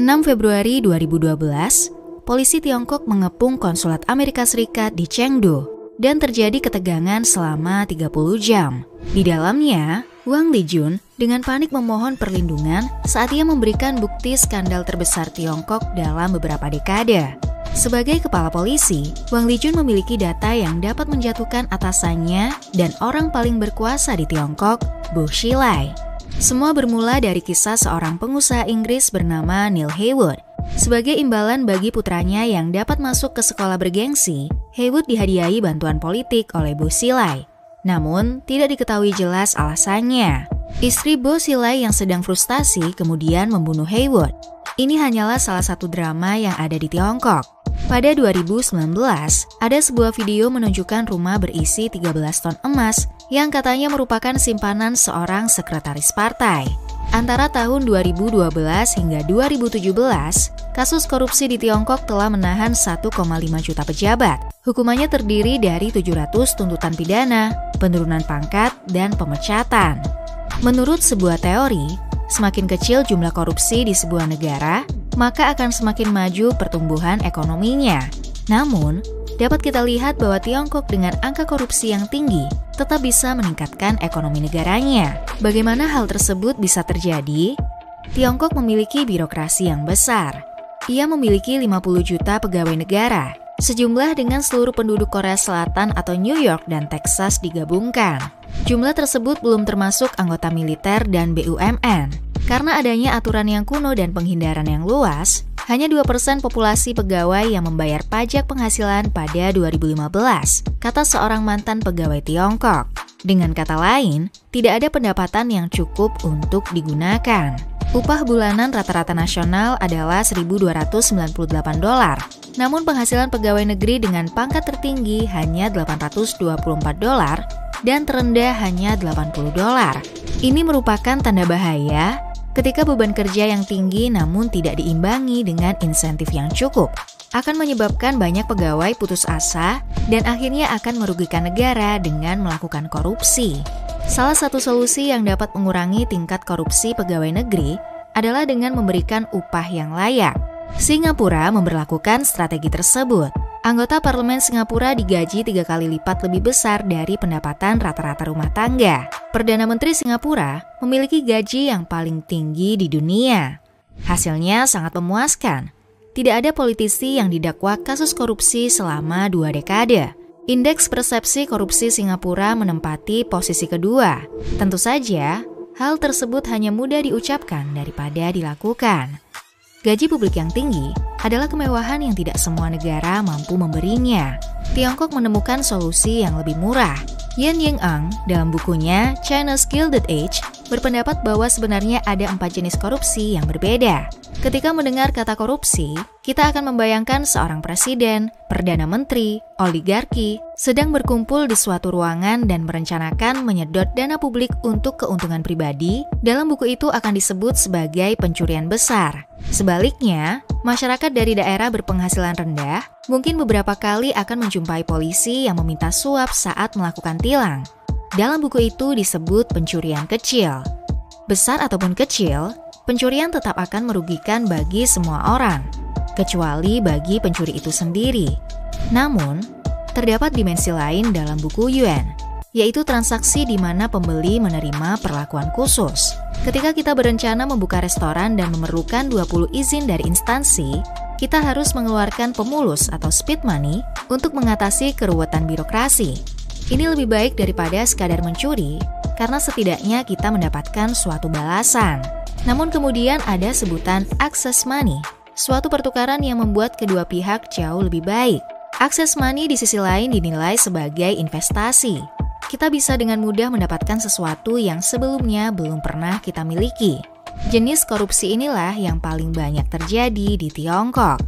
6 Februari 2012, polisi Tiongkok mengepung konsulat Amerika Serikat di Chengdu dan terjadi ketegangan selama 30 jam. Di dalamnya, Wang Lijun dengan panik memohon perlindungan saat ia memberikan bukti skandal terbesar Tiongkok dalam beberapa dekade. Sebagai kepala polisi, Wang Lijun memiliki data yang dapat menjatuhkan atasannya dan orang paling berkuasa di Tiongkok, Bu Xilai. Semua bermula dari kisah seorang pengusaha Inggris bernama Neil Heywood. Sebagai imbalan bagi putranya yang dapat masuk ke sekolah bergengsi, Heywood dihadiahi bantuan politik oleh Bu Xilai. Namun, tidak diketahui jelas alasannya. Istri Bu Xilai yang sedang frustasi kemudian membunuh Heywood. Ini hanyalah salah satu drama yang ada di Tiongkok. Pada 2019, ada sebuah video menunjukkan rumah berisi 13 ton emas yang katanya merupakan simpanan seorang sekretaris partai. Antara tahun 2012 hingga 2017, kasus korupsi di Tiongkok telah menahan 1,5 juta pejabat. Hukumannya terdiri dari 700 tuntutan pidana, penurunan pangkat, dan pemecatan. Menurut sebuah teori, semakin kecil jumlah korupsi di sebuah negara, maka akan semakin maju pertumbuhan ekonominya. Namun, dapat kita lihat bahwa Tiongkok dengan angka korupsi yang tinggi tetap bisa meningkatkan ekonomi negaranya. Bagaimana hal tersebut bisa terjadi? Tiongkok memiliki birokrasi yang besar. Ia memiliki 50 juta pegawai negara, sejumlah dengan seluruh penduduk Korea Selatan atau New York dan Texas digabungkan. Jumlah tersebut belum termasuk anggota militer dan BUMN. Karena adanya aturan yang kuno dan penghindaran yang luas, hanya 2% populasi pegawai yang membayar pajak penghasilan pada 2015, kata seorang mantan pegawai Tiongkok. Dengan kata lain, tidak ada pendapatan yang cukup untuk digunakan. Upah bulanan rata-rata nasional adalah $1.298. Namun penghasilan pegawai negeri dengan pangkat tertinggi hanya $824 dan terendah hanya $80. Ini merupakan tanda bahaya ketika beban kerja yang tinggi namun tidak diimbangi dengan insentif yang cukup, akan menyebabkan banyak pegawai putus asa dan akhirnya akan merugikan negara dengan melakukan korupsi. Salah satu solusi yang dapat mengurangi tingkat korupsi pegawai negeri adalah dengan memberikan upah yang layak. Singapura memberlakukan strategi tersebut. Anggota parlemen Singapura digaji 3 kali lipat lebih besar dari pendapatan rata-rata rumah tangga. Perdana Menteri Singapura memiliki gaji yang paling tinggi di dunia. Hasilnya sangat memuaskan. Tidak ada politisi yang didakwa kasus korupsi selama 2 dekade. Indeks persepsi korupsi Singapura menempati posisi kedua. Tentu saja, hal tersebut hanya mudah diucapkan daripada dilakukan. Gaji publik yang tinggi adalah kemewahan yang tidak semua negara mampu memberinya. Tiongkok menemukan solusi yang lebih murah. Yan Ying-ang dalam bukunya China's Gilded Age berpendapat bahwa sebenarnya ada 4 jenis korupsi yang berbeda. Ketika mendengar kata korupsi, kita akan membayangkan seorang presiden, perdana menteri, oligarki, sedang berkumpul di suatu ruangan dan merencanakan menyedot dana publik untuk keuntungan pribadi. Dalam buku itu akan disebut sebagai pencurian besar. Sebaliknya, masyarakat dari daerah berpenghasilan rendah mungkin beberapa kali akan menjumpai polisi yang meminta suap saat melakukan tilang. Dalam buku itu disebut pencurian kecil. Besar ataupun kecil, pencurian tetap akan merugikan bagi semua orang, kecuali bagi pencuri itu sendiri. Namun, terdapat dimensi lain dalam buku Yuan, yaitu transaksi di mana pembeli menerima perlakuan khusus. Ketika kita berencana membuka restoran dan memerlukan 20 izin dari instansi, kita harus mengeluarkan pemulus atau speed money untuk mengatasi keruwetan birokrasi. Ini lebih baik daripada sekadar mencuri, karena setidaknya kita mendapatkan suatu balasan. Namun kemudian ada sebutan access money, suatu pertukaran yang membuat kedua pihak jauh lebih baik. Access money di sisi lain dinilai sebagai investasi. Kita bisa dengan mudah mendapatkan sesuatu yang sebelumnya belum pernah kita miliki. Jenis korupsi inilah yang paling banyak terjadi di Tiongkok.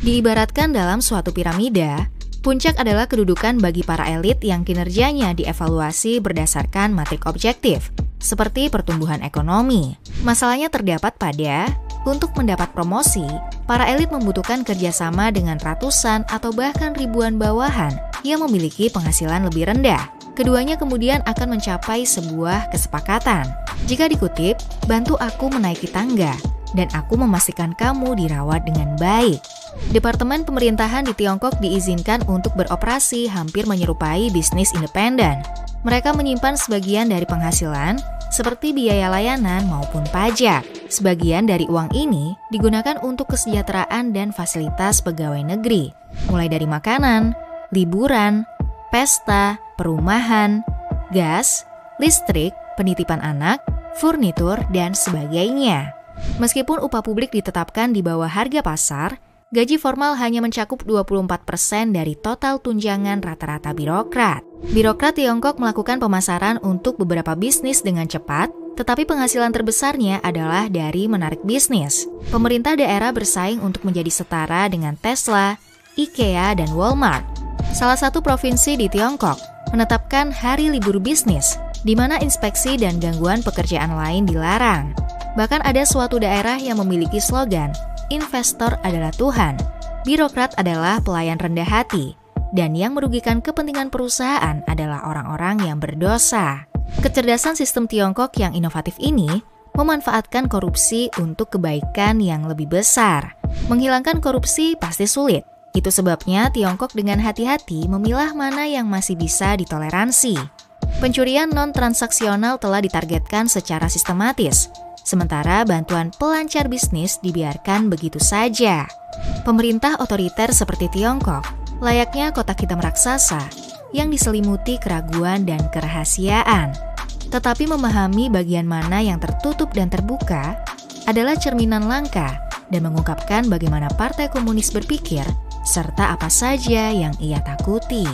Diibaratkan dalam suatu piramida, puncak adalah kedudukan bagi para elit yang kinerjanya dievaluasi berdasarkan matrik objektif, seperti pertumbuhan ekonomi. Masalahnya terdapat pada, untuk mendapat promosi, para elit membutuhkan kerjasama dengan ratusan atau bahkan ribuan bawahan yang memiliki penghasilan lebih rendah. Keduanya kemudian akan mencapai sebuah kesepakatan. Jika dikutip, bantu aku menaiki tangga, dan aku memastikan kamu dirawat dengan baik. Departemen pemerintahan di Tiongkok diizinkan untuk beroperasi hampir menyerupai bisnis independen. Mereka menyimpan sebagian dari penghasilan, seperti biaya layanan maupun pajak. Sebagian dari uang ini digunakan untuk kesejahteraan dan fasilitas pegawai negeri, mulai dari makanan, liburan, pesta, perumahan, gas, listrik, penitipan anak, furnitur, dan sebagainya. Meskipun upah publik ditetapkan di bawah harga pasar, gaji formal hanya mencakup 24% dari total tunjangan rata-rata birokrat. Birokrat Tiongkok melakukan pemasaran untuk beberapa bisnis dengan cepat, tetapi penghasilan terbesarnya adalah dari menarik bisnis. Pemerintah daerah bersaing untuk menjadi setara dengan Tesla, IKEA, dan Walmart. Salah satu provinsi di Tiongkok menetapkan hari libur bisnis, di mana inspeksi dan gangguan pekerjaan lain dilarang. Bahkan ada suatu daerah yang memiliki slogan, investor adalah Tuhan, birokrat adalah pelayan rendah hati, dan yang merugikan kepentingan perusahaan adalah orang-orang yang berdosa. Kecerdasan sistem Tiongkok yang inovatif ini memanfaatkan korupsi untuk kebaikan yang lebih besar. Menghilangkan korupsi pasti sulit. Itu sebabnya Tiongkok dengan hati-hati memilah mana yang masih bisa ditoleransi. Pencurian non-transaksional telah ditargetkan secara sistematis, sementara bantuan pelancar bisnis dibiarkan begitu saja. Pemerintah otoriter seperti Tiongkok layaknya kotak hitam raksasa yang diselimuti keraguan dan kerahasiaan. Tetapi memahami bagian mana yang tertutup dan terbuka adalah cerminan langka dan mengungkapkan bagaimana Partai Komunis berpikir serta apa saja yang ia takuti.